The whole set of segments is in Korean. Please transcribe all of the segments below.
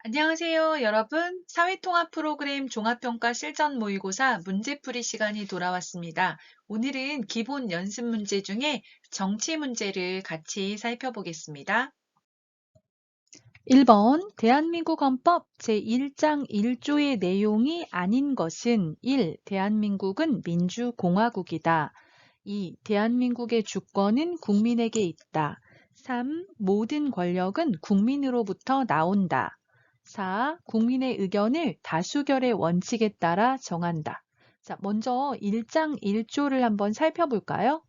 안녕하세요, 여러분. 사회통합 프로그램 종합평가 실전 모의고사 문제풀이 시간이 돌아왔습니다. 오늘은 기본 연습 문제 중에 정치 문제를 같이 살펴보겠습니다. 1번 대한민국 헌법 제1장 1조의 내용이 아닌 것은 1. 대한민국은 민주공화국이다. 2. 대한민국의 주권은 국민에게 있다. 3. 모든 권력은 국민으로부터 나온다. 4. 국민의 의견을 다수결의 원칙에 따라 정한다. 자, 먼저 1장 1조를 한번 살펴볼까요?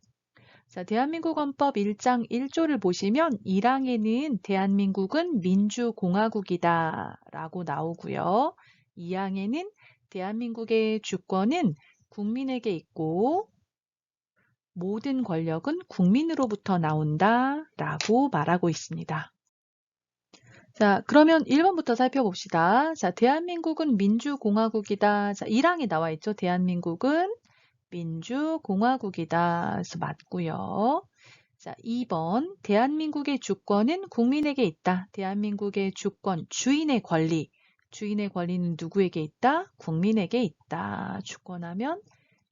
자, 대한민국 헌법 1장 1조를 보시면 1항에는 대한민국은 민주공화국이다 라고 나오고요. 2항에는 대한민국의 주권은 국민에게 있고 모든 권력은 국민으로부터 나온다 라고 말하고 있습니다. 자, 그러면 1번부터 살펴봅시다. 자, 대한민국은 민주공화국이다. 자, 1항에 나와 있죠. 대한민국은 민주공화국이다. 그래서 맞고요. 자, 2번. 대한민국의 주권은 국민에게 있다. 대한민국의 주권, 주인의 권리. 주인의 권리는 누구에게 있다? 국민에게 있다. 주권하면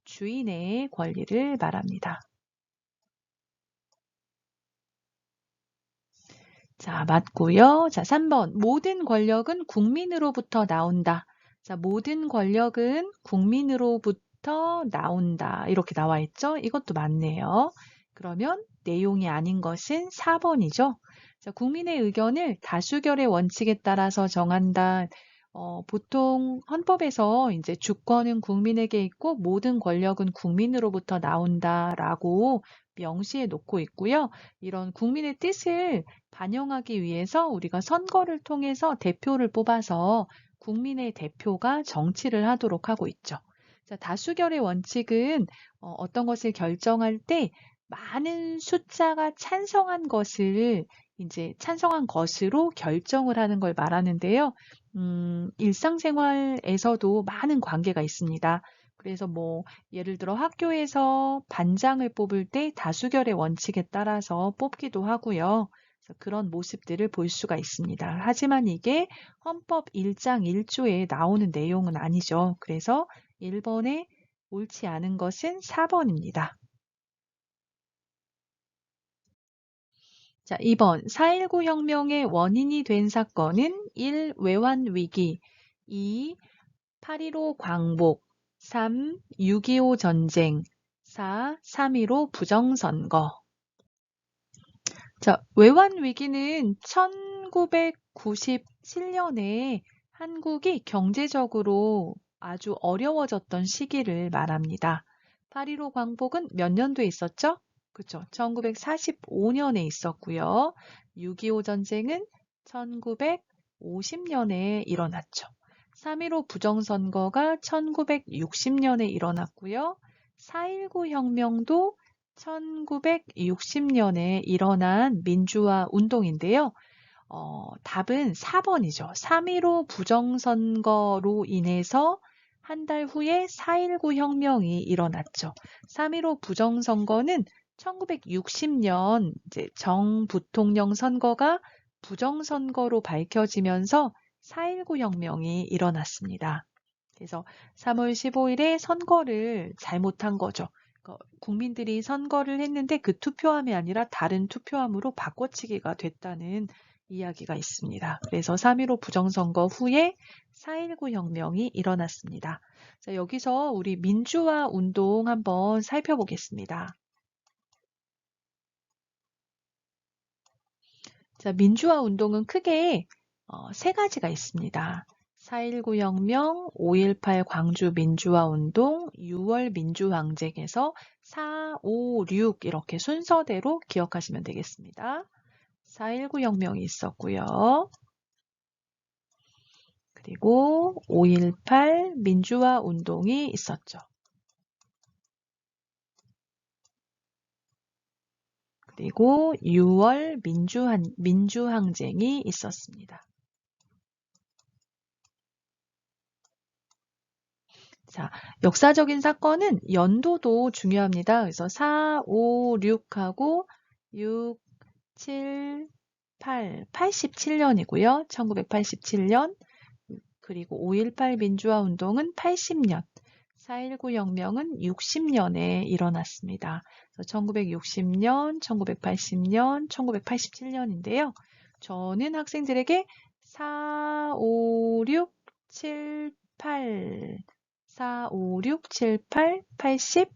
주인의 권리를 말합니다. 자, 맞고요. 자, 3번. 모든 권력은 국민으로부터 나온다. 자, 모든 권력은 국민으로부터 나온다. 이렇게 나와 있죠? 이것도 맞네요. 그러면 내용이 아닌 것은 4번이죠. 자, 국민의 의견을 다수결의 원칙에 따라서 정한다. 보통 헌법에서 이제 주권은 국민에게 있고 모든 권력은 국민으로부터 나온다라고 명시해 놓고 있고요. 이런 국민의 뜻을 반영하기 위해서 우리가 선거를 통해서 대표를 뽑아서 국민의 대표가 정치를 하도록 하고 있죠. 자, 다수결의 원칙은 어떤 것을 결정할 때 많은 숫자가 찬성한 것을 이제 찬성한 것으로 결정을 하는 걸 말하는데요. 일상생활에서도 많은 관계가 있습니다. 그래서 뭐 예를 들어 학교에서 반장을 뽑을 때 다수결의 원칙에 따라서 뽑기도 하고요. 그래서 그런 모습들을 볼 수가 있습니다. 하지만 이게 헌법 1장 1조에 나오는 내용은 아니죠. 그래서 1번에 옳지 않은 것은 4번입니다. 자, 2번. 4.19 혁명의 원인이 된 사건은 1. 외환위기, 2. 8.15 광복, 3. 6.25 전쟁, 4. 3.15 부정선거. 자, 외환위기는 1997년에 한국이 경제적으로 아주 어려워졌던 시기를 말합니다. 8.15 광복은 몇 년도에 있었죠? 그렇죠. 1945년에 있었고요. 6.25 전쟁은 1950년에 일어났죠. 3.15 부정선거가 1960년에 일어났고요. 4.19 혁명도 1960년에 일어난 민주화 운동인데요. 답은 4번이죠. 3.15 부정선거로 인해서 한 달 후에 4.19 혁명이 일어났죠. 3.15 부정선거는 1960년 이제 정 부통령 선거가 부정선거로 밝혀지면서 4.19 혁명이 일어났습니다. 그래서 3월 15일에 선거를 잘못한 거죠. 국민들이 선거를 했는데 그 투표함이 아니라 다른 투표함으로 바꿔치기가 됐다는 이야기가 있습니다. 그래서 3.15 부정선거 후에 4.19 혁명이 일어났습니다. 자, 여기서 우리 민주화 운동 한번 살펴보겠습니다. 자, 민주화 운동은 크게 세 가지가 있습니다. 4.19 혁명, 5.18 광주 민주화 운동, 6월 민주항쟁에서 4, 5, 6 이렇게 순서대로 기억하시면 되겠습니다. 4.19 혁명이 있었고요. 그리고 5.18 민주화 운동이 있었죠. 그리고 6월 민주항쟁이 있었습니다. 자, 역사적인 사건은 연도도 중요합니다. 그래서 4, 5, 6하고 6, 7, 87년이고요. 1987년. 그리고 5.18 민주화 운동은 80년. 4.19 혁명은 60년에 일어났습니다. 1960년, 1980년, 1987년인데요. 저는 학생들에게 4, 5, 6, 7, 8, 4, 5, 6, 7, 8, 80,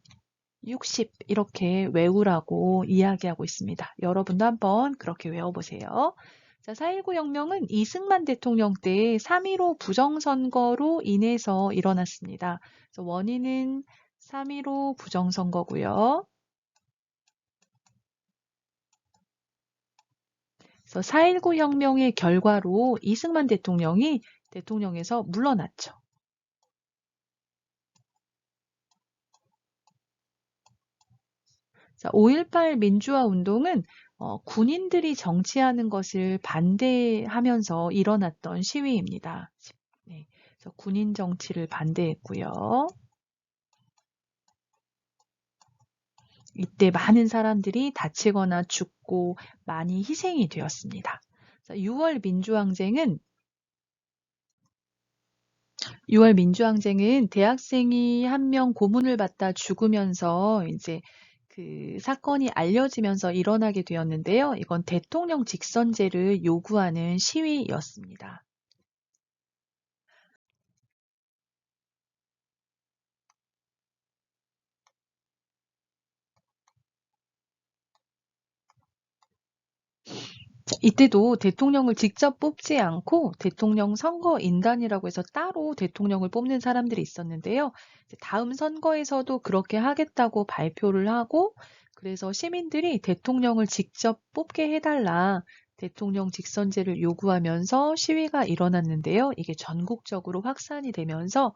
60 이렇게 외우라고 이야기하고 있습니다. 여러분도 한번 그렇게 외워보세요. 자, 4.19 혁명은 이승만 대통령 때 3.15 부정선거로 인해서 일어났습니다. 그래서 원인은 3.15 부정선거고요. 그래서 4.19 혁명의 결과로 이승만 대통령이 대통령에서 물러났죠. 자, 5.18 민주화 운동은 군인들이 정치하는 것을 반대하면서 일어났던 시위입니다. 네, 그래서 군인 정치를 반대했고요. 이때 많은 사람들이 다치거나 죽고 많이 희생이 되었습니다. 자, 6월 민주항쟁은 대학생이 한 명 고문을 받다 죽으면서 이제 그 사건이 알려지면서 일어나게 되었는데요. 이건 대통령 직선제를 요구하는 시위였습니다. 이때도 대통령을 직접 뽑지 않고 대통령 선거인단이라고 해서 따로 대통령을 뽑는 사람들이 있었는데요. 다음 선거에서도 그렇게 하겠다고 발표를 하고 그래서 시민들이 대통령을 직접 뽑게 해달라 대통령 직선제를 요구하면서 시위가 일어났는데요. 이게 전국적으로 확산이 되면서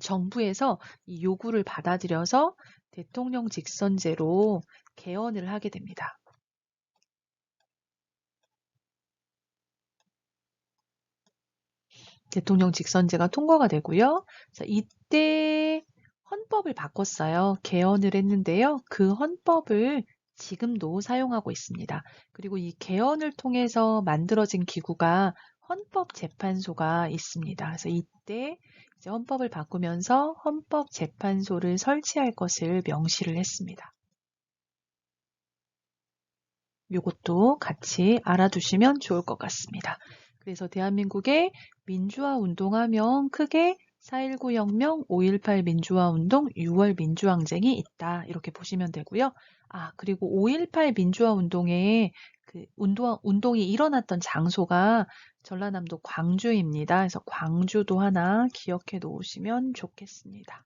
정부에서 이 요구를 받아들여서 대통령 직선제로 개헌을 하게 됩니다. 대통령 직선제가 통과가 되고요. 자, 이때 헌법을 바꿨어요. 개헌을 했는데요. 그 헌법을 지금도 사용하고 있습니다. 그리고 이 개헌을 통해서 만들어진 기구가 헌법재판소가 있습니다. 그래서 이때 이제 헌법을 바꾸면서 헌법재판소를 설치할 것을 명시를 했습니다. 이것도 같이 알아두시면 좋을 것 같습니다. 그래서 대한민국의 민주화 운동하면 크게 4.19 혁명, 5.18 민주화 운동, 6월 민주항쟁이 있다. 이렇게 보시면 되고요. 그리고 5.18 민주화 운동에 그 운동이 일어났던 장소가 전라남도 광주입니다. 그래서 광주도 하나 기억해 놓으시면 좋겠습니다.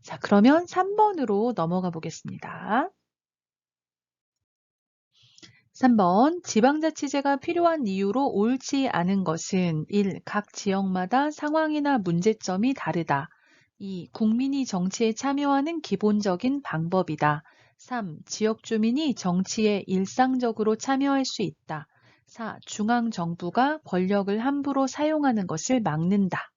자, 그러면 3번으로 넘어가 보겠습니다. 3번 지방자치제가 필요한 이유로 옳지 않은 것은 1. 각 지역마다 상황이나 문제점이 다르다. 2. 국민이 정치에 참여하는 기본적인 방법이다. 3. 지역 주민이 정치에 일상적으로 참여할 수 있다. 4. 중앙정부가 권력을 함부로 사용하는 것을 막는다.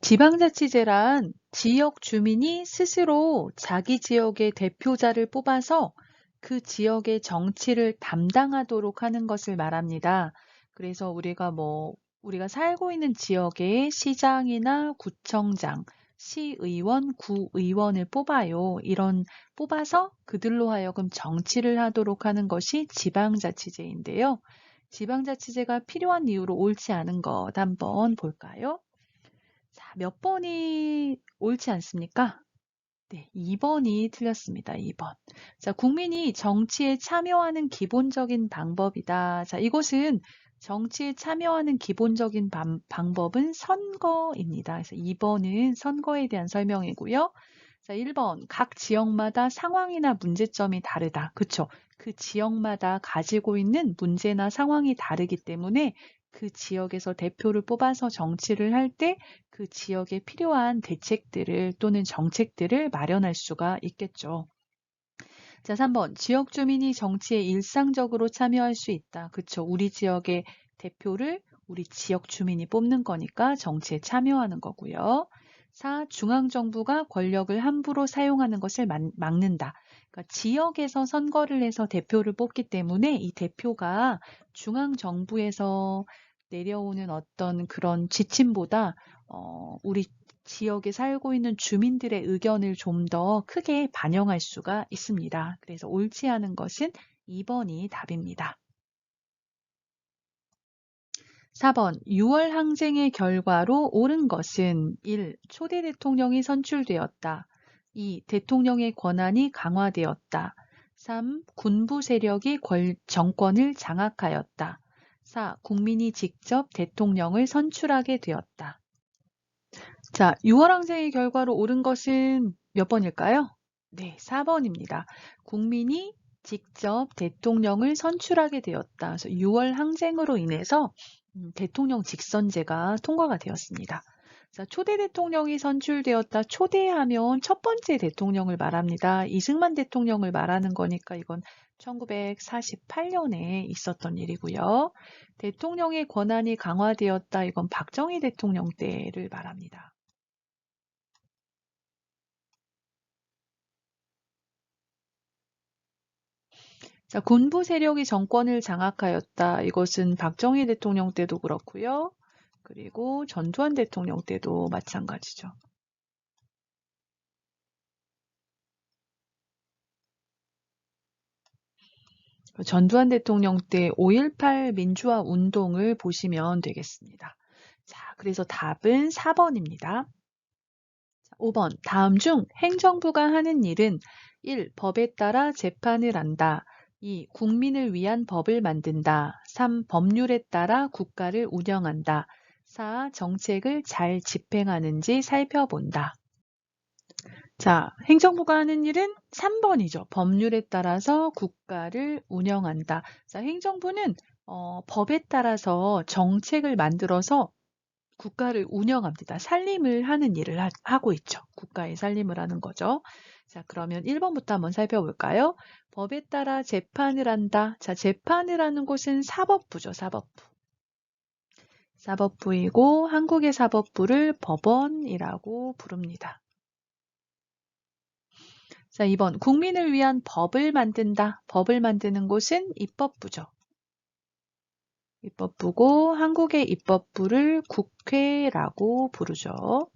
지방자치제란 지역 주민이 스스로 자기 지역의 대표자를 뽑아서 그 지역의 정치를 담당하도록 하는 것을 말합니다. 그래서 우리가 살고 있는 지역의 시장이나 구청장, 시의원, 구의원을 뽑아요. 이런 뽑아서 그들로 하여금 정치를 하도록 하는 것이 지방자치제인데요. 지방자치제가 필요한 이유로 옳지 않은 것 한번 볼까요? 자, 몇 번이 옳지 않습니까? 네, 2번이 틀렸습니다. 2번. 자, 국민이 정치에 참여하는 기본적인 방법이다. 자, 이것은 정치에 참여하는 기본적인 방법은 선거입니다. 그래서 2번은 선거에 대한 설명이고요. 자, 1번. 각 지역마다 상황이나 문제점이 다르다. 그쵸? 그 지역마다 가지고 있는 문제나 상황이 다르기 때문에 그 지역에서 대표를 뽑아서 정치를 할 때 그 지역에 필요한 대책들을 또는 정책들을 마련할 수가 있겠죠. 자, 3번. 지역 주민이 정치에 일상적으로 참여할 수 있다. 그쵸? 우리 지역의 대표를 우리 지역 주민이 뽑는 거니까 정치에 참여하는 거고요. 4. 중앙정부가 권력을 함부로 사용하는 것을 막는다. 그러니까 지역에서 선거를 해서 대표를 뽑기 때문에 이 대표가 중앙정부에서 내려오는 어떤 그런 지침보다 우리 지역에 살고 있는 주민들의 의견을 좀 더 크게 반영할 수가 있습니다. 그래서 옳지 않은 것은 2번이 답입니다. 4번 6월 항쟁의 결과로 옳은 것은 1. 초대 대통령이 선출되었다. 2. 대통령의 권한이 강화되었다. 3. 군부 세력이 정권을 장악하였다. 4. 국민이 직접 대통령을 선출하게 되었다. 자, 6월 항쟁의 결과로 옳은 것은 몇 번일까요? 네, 4번입니다. 국민이 직접 대통령을 선출하게 되었다. 그래서 6월 항쟁으로 인해서 대통령 직선제가 통과가 되었습니다. 자, 초대 대통령이 선출되었다. 초대하면 첫 번째 대통령을 말합니다. 이승만 대통령을 말하는 거니까 이건 1948년에 있었던 일이고요. 대통령의 권한이 강화되었다. 이건 박정희 대통령 때를 말합니다. 자, 군부 세력이 정권을 장악하였다. 이것은 박정희 대통령 때도 그렇고요. 그리고 전두환 대통령 때도 마찬가지죠. 전두환 대통령 때 5.18 민주화 운동을 보시면 되겠습니다. 자, 그래서 답은 4번입니다. 5번. 다음 중 행정부가 하는 일은 1. 법에 따라 재판을 한다. 2. 국민을 위한 법을 만든다. 3. 법률에 따라 국가를 운영한다. 4. 정책을 잘 집행하는지 살펴본다. 자, 행정부가 하는 일은 3번이죠. 법률에 따라서 국가를 운영한다. 자, 행정부는 법에 따라서 정책을 만들어서 국가를 운영합니다. 살림을 하는 일을 하고 있죠. 국가의 살림을 하는 거죠. 자, 그러면 1번부터 한번 살펴볼까요? 법에 따라 재판을 한다. 자, 재판을 하는 곳은 사법부죠. 사법부. 사법부이고 한국의 사법부를 법원이라고 부릅니다. 자, 2번. 국민을 위한 법을 만든다. 법을 만드는 곳은 입법부죠. 입법부고 한국의 입법부를 국회라고 부르죠.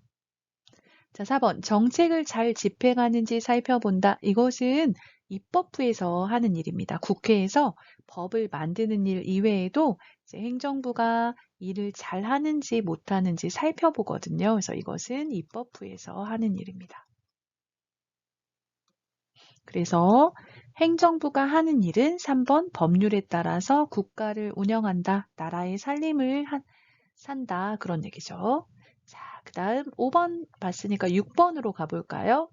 자, 4번. 정책을 잘 집행하는지 살펴본다. 이것은 입법부에서 하는 일입니다. 국회에서 법을 만드는 일 이외에도 이제 행정부가 일을 잘 하는지 못하는지 살펴보거든요. 그래서 이것은 입법부에서 하는 일입니다. 그래서 행정부가 하는 일은 3번 법률에 따라서 국가를 운영한다. 나라의 살림을 산다. 그런 얘기죠. 자, 그 다음 5번 봤으니까 6번으로 가볼까요?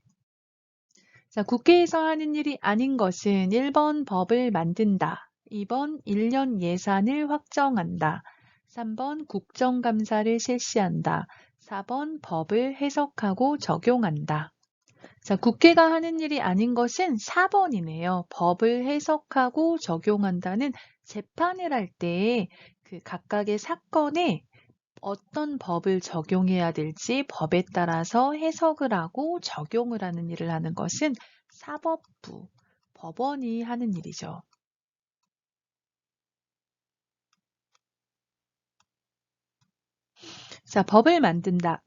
자, 국회에서 하는 일이 아닌 것은 1번 법을 만든다. 2번 1년 예산을 확정한다. 3번 국정감사를 실시한다. 4번 법을 해석하고 적용한다. 자, 국회가 하는 일이 아닌 것은 4번이네요. 법을 해석하고 적용한다는 재판을 할 때 그 각각의 사건에 어떤 법을 적용해야 될지 법에 따라서 해석을 하고 적용을 하는 일을 하는 것은 사법부, 법원이 하는 일이죠. 자, 법을 만든다.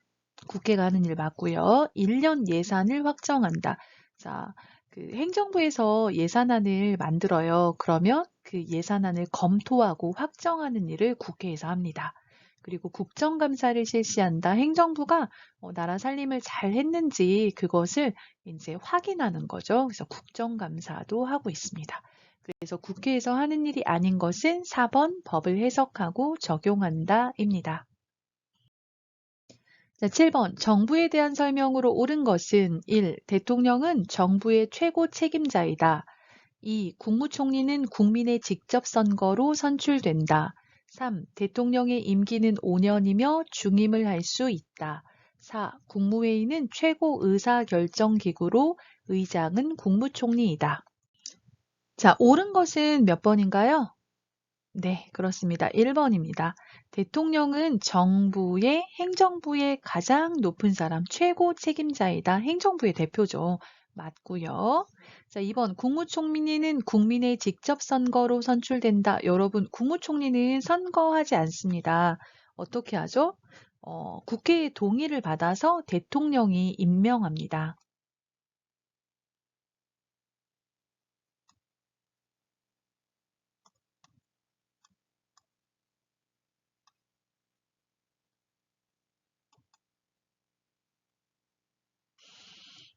국회가 하는 일 맞고요. 1년 예산을 확정한다. 자, 그 행정부에서 예산안을 만들어요. 그러면 그 예산안을 검토하고 확정하는 일을 국회에서 합니다. 그리고 국정감사를 실시한다. 행정부가 나라 살림을 잘 했는지 그것을 이제 확인하는 거죠. 그래서 국정감사도 하고 있습니다. 그래서 국회에서 하는 일이 아닌 것은 4번 법을 해석하고 적용한다입니다. 자, 7번. 정부에 대한 설명으로 옳은 것은 1. 대통령은 정부의 최고 책임자이다. 2. 국무총리는 국민의 직접 선거로 선출된다. 3. 대통령의 임기는 5년이며 중임을 할 수 있다. 4. 국무회의는 최고 의사결정기구로 의장은 국무총리이다. 자, 옳은 것은 몇 번인가요? 네, 그렇습니다. 1번입니다. 대통령은 정부의 행정부의 가장 높은 사람, 최고 책임자이다. 행정부의 대표죠. 맞고요. 자, 2번 국무총리는 국민의 직접 선거로 선출된다. 여러분, 국무총리는 선거하지 않습니다. 어떻게 하죠? 국회의 동의를 받아서 대통령이 임명합니다.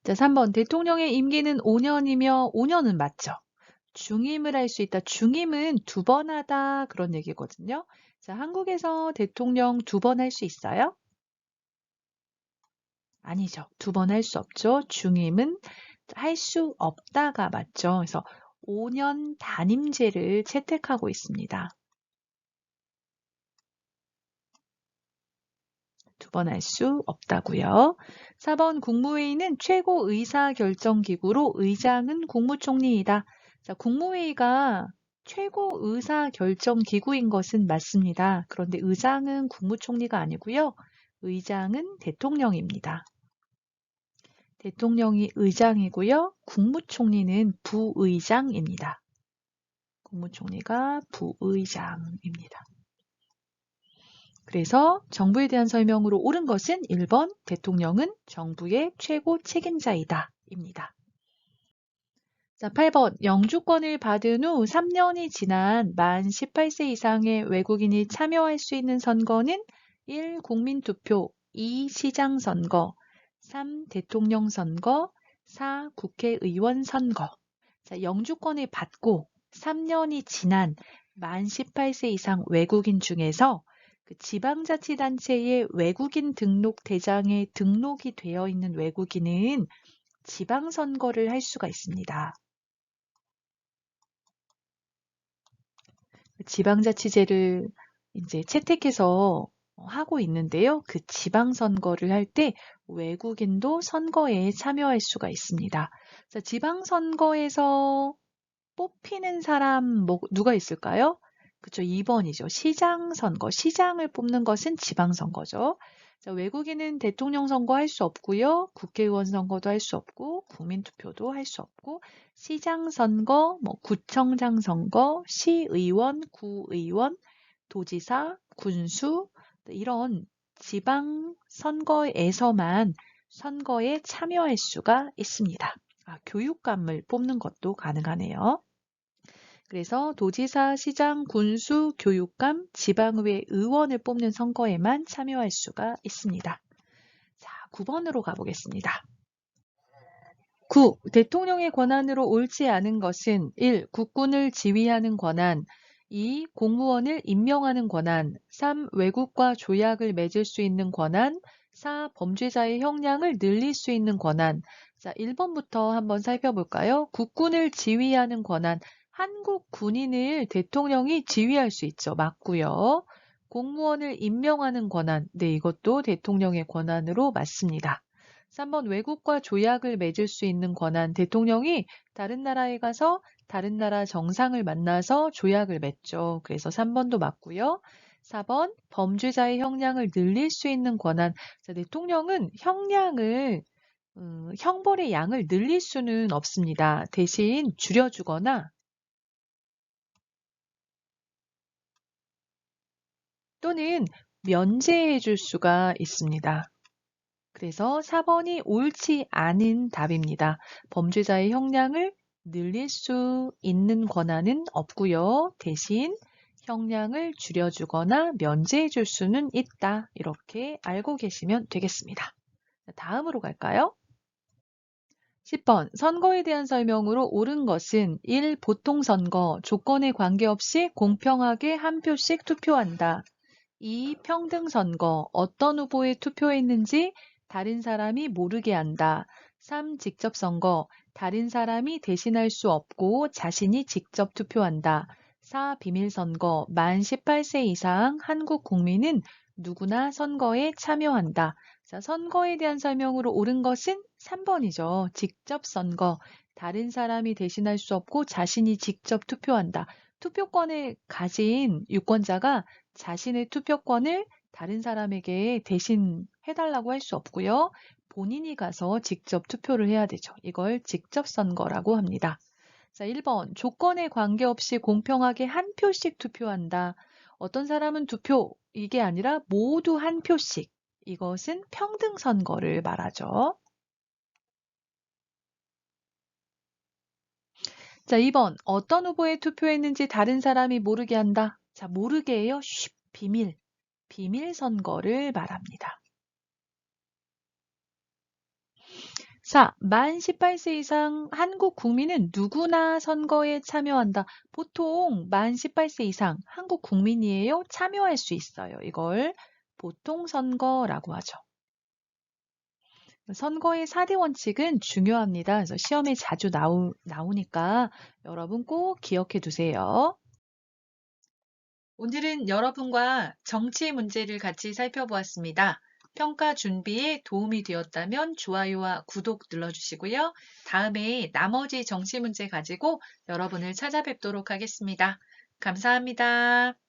자, 3번 대통령의 임기는 5년이며 5년은 맞죠? 중임을 할 수 있다. 중임은 2번 하다 그런 얘기거든요. 자, 한국에서 대통령 2번 할 수 있어요? 아니죠. 2번 할 수 없죠. 중임은 할 수 없다가 맞죠. 그래서 5년 단임제를 채택하고 있습니다. 2번 할 수 없다고요. 4번 국무회의는 최고 의사결정기구로 의장은 국무총리이다. 자, 국무회의가 최고 의사결정기구인 것은 맞습니다. 그런데 의장은 국무총리가 아니고요. 의장은 대통령입니다. 대통령이 의장이고요. 국무총리는 부의장입니다. 국무총리가 부의장입니다. 그래서 정부에 대한 설명으로 옳은 것은 1번 대통령은 정부의 최고 책임자이다 입니다. 자, 8번 영주권을 받은 후 3년이 지난 만 18세 이상의 외국인이 참여할 수 있는 선거는 1. 국민투표, 2. 시장선거, 3. 대통령 선거, 4. 국회의원 선거. 자, 영주권을 받고 3년이 지난 만 18세 이상 외국인 중에서 그 지방자치단체의 외국인 등록 대장에 등록이 되어 있는 외국인은 지방선거를 할 수가 있습니다. 지방자치제를 이제 채택해서 하고 있는데요. 그 지방선거를 할 때 외국인도 선거에 참여할 수가 있습니다. 자, 지방선거에서 뽑히는 사람 누가 있을까요? 그쵸, 2번이죠. 시장 선거. 시장을 뽑는 것은 지방선거죠. 자, 외국인은 대통령 선거 할 수 없고요. 국회의원 선거도 할 수 없고 국민투표도 할 수 없고 시장 선거, 구청장 선거, 시의원, 구의원, 도지사, 군수 이런 지방 선거에서만 선거에 참여할 수가 있습니다. 교육감을 뽑는 것도 가능하네요. 그래서 도지사, 시장, 군수, 교육감, 지방의회 의원을 뽑는 선거에만 참여할 수가 있습니다. 자, 9번으로 가보겠습니다. 9. 대통령의 권한으로 옳지 않은 것은 1. 국군을 지휘하는 권한, 2. 공무원을 임명하는 권한, 3. 외국과 조약을 맺을 수 있는 권한, 4. 범죄자의 형량을 늘릴 수 있는 권한. 자, 1번부터 한번 살펴볼까요? 국군을 지휘하는 권한. 한국 군인을 대통령이 지휘할 수 있죠. 맞고요. 공무원을 임명하는 권한. 네, 이것도 대통령의 권한으로 맞습니다. 3번 외국과 조약을 맺을 수 있는 권한. 대통령이 다른 나라에 가서 다른 나라 정상을 만나서 조약을 맺죠. 그래서 3번도 맞고요. 4번 범죄자의 형량을 늘릴 수 있는 권한. 자, 대통령은 형벌의 양을 늘릴 수는 없습니다. 대신 줄여주거나 또는 면제해 줄 수가 있습니다. 그래서 4번이 옳지 않은 답입니다. 범죄자의 형량을 늘릴 수 있는 권한은 없고요. 대신 형량을 줄여주거나 면제해 줄 수는 있다. 이렇게 알고 계시면 되겠습니다. 다음으로 갈까요? 10번 선거에 대한 설명으로 옳은 것은 1. 보통선거, 조건에 관계없이 공평하게 한 표씩 투표한다. 2. 평등선거, 어떤 후보에 투표했는지 다른 사람이 모르게 한다. 3. 직접선거, 다른 사람이 대신할 수 없고 자신이 직접 투표한다. 4. 비밀선거, 만 18세 이상 한국 국민은 누구나 선거에 참여한다. 자, 선거에 대한 설명으로 옳은 것은 3번이죠. 직접 선거. 다른 사람이 대신할 수 없고 자신이 직접 투표한다. 투표권을 가진 유권자가 자신의 투표권을 다른 사람에게 대신 해달라고 할 수 없고요. 본인이 가서 직접 투표를 해야 되죠. 이걸 직접 선거라고 합니다. 자, 1번. 조건에 관계없이 공평하게 한 표씩 투표한다. 어떤 사람은 두 표, 이게 아니라 모두 한 표씩. 이것은 평등 선거를 말하죠. 자, 2번. 어떤 후보에 투표했는지 다른 사람이 모르게 한다. 자, 모르게 해요. 쉽, 비밀. 비밀 선거를 말합니다. 4. 만 18세 이상 한국 국민은 누구나 선거에 참여한다. 보통 만 18세 이상 한국 국민이에요. 참여할 수 있어요. 이걸 보통 선거라고 하죠. 선거의 4대 원칙은 중요합니다. 그래서 시험에 자주 나오니까 여러분 꼭 기억해 두세요. 오늘은 여러분과 정치 문제를 같이 살펴보았습니다. 평가 준비에 도움이 되었다면 좋아요와 구독 눌러주시고요. 다음에 나머지 정치 문제 가지고 여러분을 찾아뵙도록 하겠습니다. 감사합니다.